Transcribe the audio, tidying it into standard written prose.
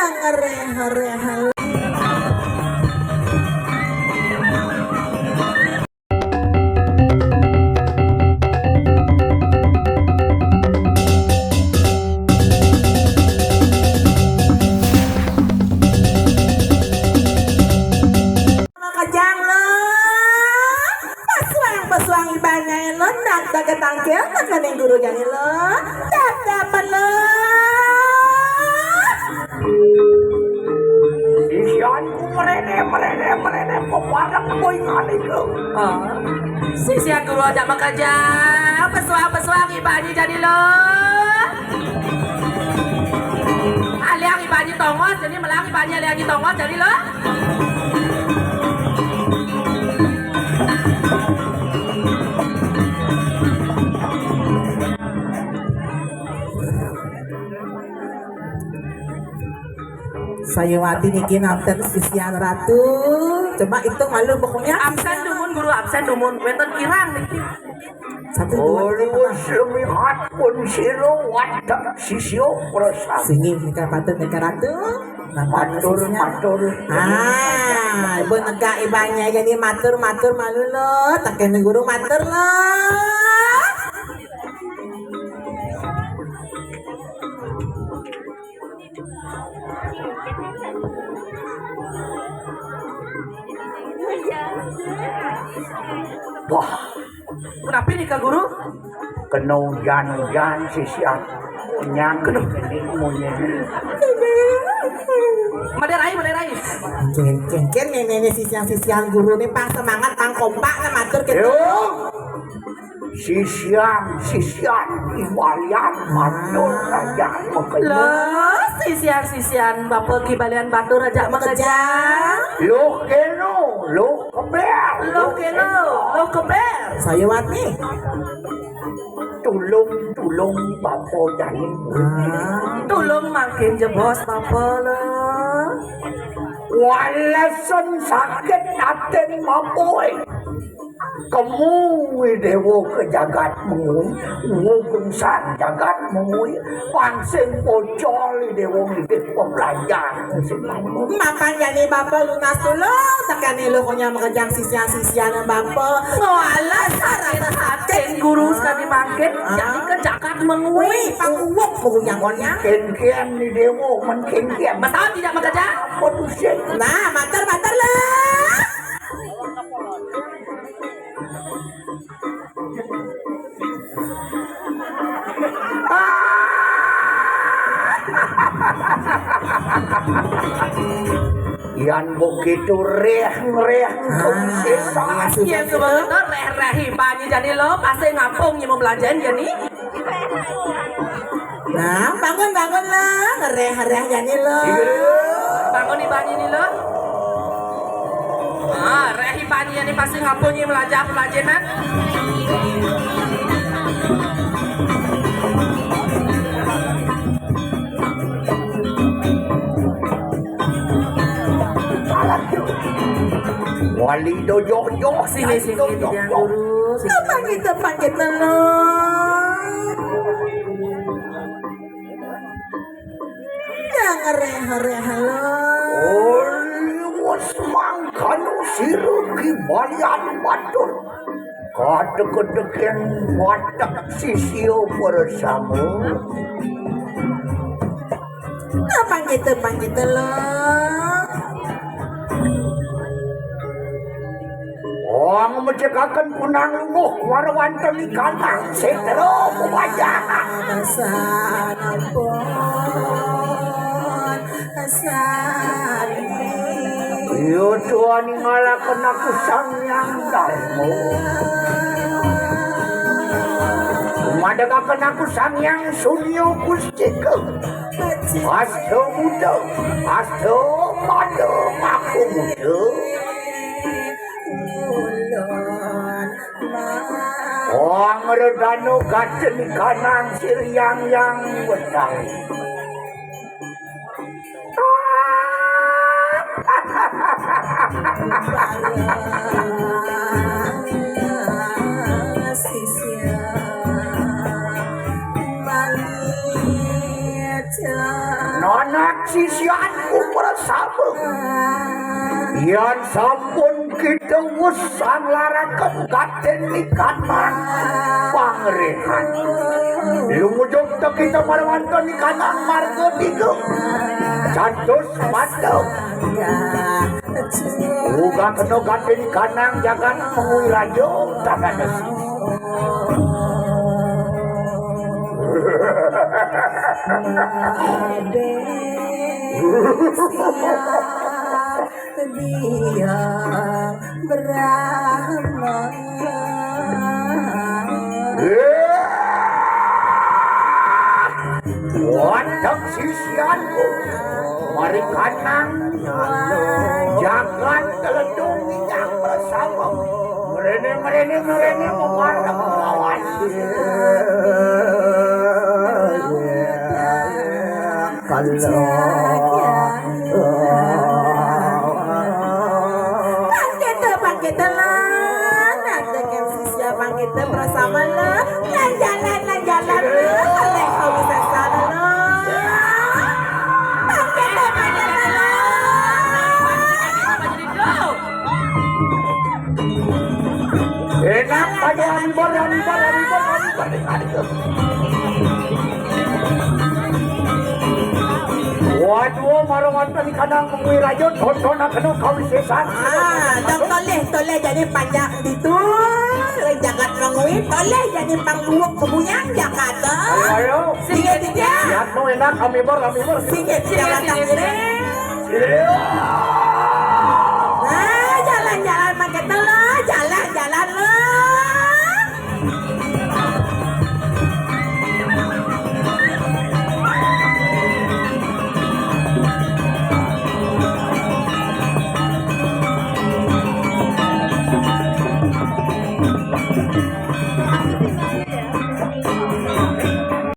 Ngere-ngere. Pesuang ibanya lo nak dagat tangkel tekan yang guru gani lo dapat lo Sisian ku merene pepadak boy ngali ke. Sisian guru aja bekerja pesuang ibanya jadi lo aliang ibanya tongos jadi melang ibanya aliang tongos jadi lo Sayawati niki absen sisian ratu. Coba hitung malu pokoknya. absen dumun guru absen dumun wenten kirang niki 1 2 Semihat pun siro watak sisio prasam. Sini nika patut nika ratu. Matur. Ibu negak ibanya jadi matur malu lo. Taken guru matur lo. Wah, kenapa nih kak guru kena hujan sisian. Nyang ini munya. Maderai Ken nenek sisian guru nih pang semangat pang kompak na matur gitu. Yo, sisian ibalian matur raja makanya. lo sisian bapak kibalian batu raja bekerja Lo keno, lo keber, lo kelo lo keber Sayawati. tulung bapo jani. tulung makin jebos bapak lo Walasan sakit aten mapoy. Kamu dewo ke jagat mengui, ngugungsan jagat mengui, pansing pocol dewo ngidit pembelajar. Makan jadi bapak lunas dulu. Tekan lo konya mengejar sisian ng bapak. ngoalah sarana haten guru sekali makin jadi ke jakat mengui Wih, pang uwok penguyang konya. Ken-ken ni dewo men-ken-ken. betul tidak bekerja Apa tu sih? Nah, mater lah. Yan begitu reh konsesi. ya sebenarnya reh-rehi banyak jadi lo pasti ngapung yang mau belajar jadi Nah, bangun lah. Ngereh-ngereh jadi lo. bangun di banyak ini lo rehi banyak ini pasti ngapung yang belajar pelajaran Wali dojo sini dia guru Depan kita lo. Yang ngereh-ngereh lo. was mangkanu siruki balian batur. Kadek-kadeken watak sisio bersama. Depan kita lo. Orang mencegahkan punang lumuh warwan terlikatan setero wajah. Asan ampun. Asan. Yo Tuhan ngalakan aku sangyang darmo. Umadagakan aku sangyang sunyo kustiku. Asto muda, asto pada aku muda. Orang redano gaten kanan siriang yang betang. anak sisianku bersama yang sampun kita usang larakan katen di kanang pangrehan lumujung to kita marwanto di kanang margo digo cantos padau uga keno katen di kanang jangan mengui rajo tangan nasi dia Brahma Wadah sisianku mari kanang jangan teledung yang bersama merene mewarap lawan Bangkit lah, nanti kan sisia bangkit bersama lo, jalan, oleh kau bisa sana lo. Bangkit lo. Enak pada anibor. Waduh, marwanta di kanang mengui rajo, tonton kena kau sesan. Toleh jadi panjang itu. Jangan mengui, toleh jadi pangluak kebuyang Jakarta. Ayo. Singgit dia. Lihat no enak, kami bor. Singgit jangan tanggire. Nah, jalan pakai telah, jalan lo.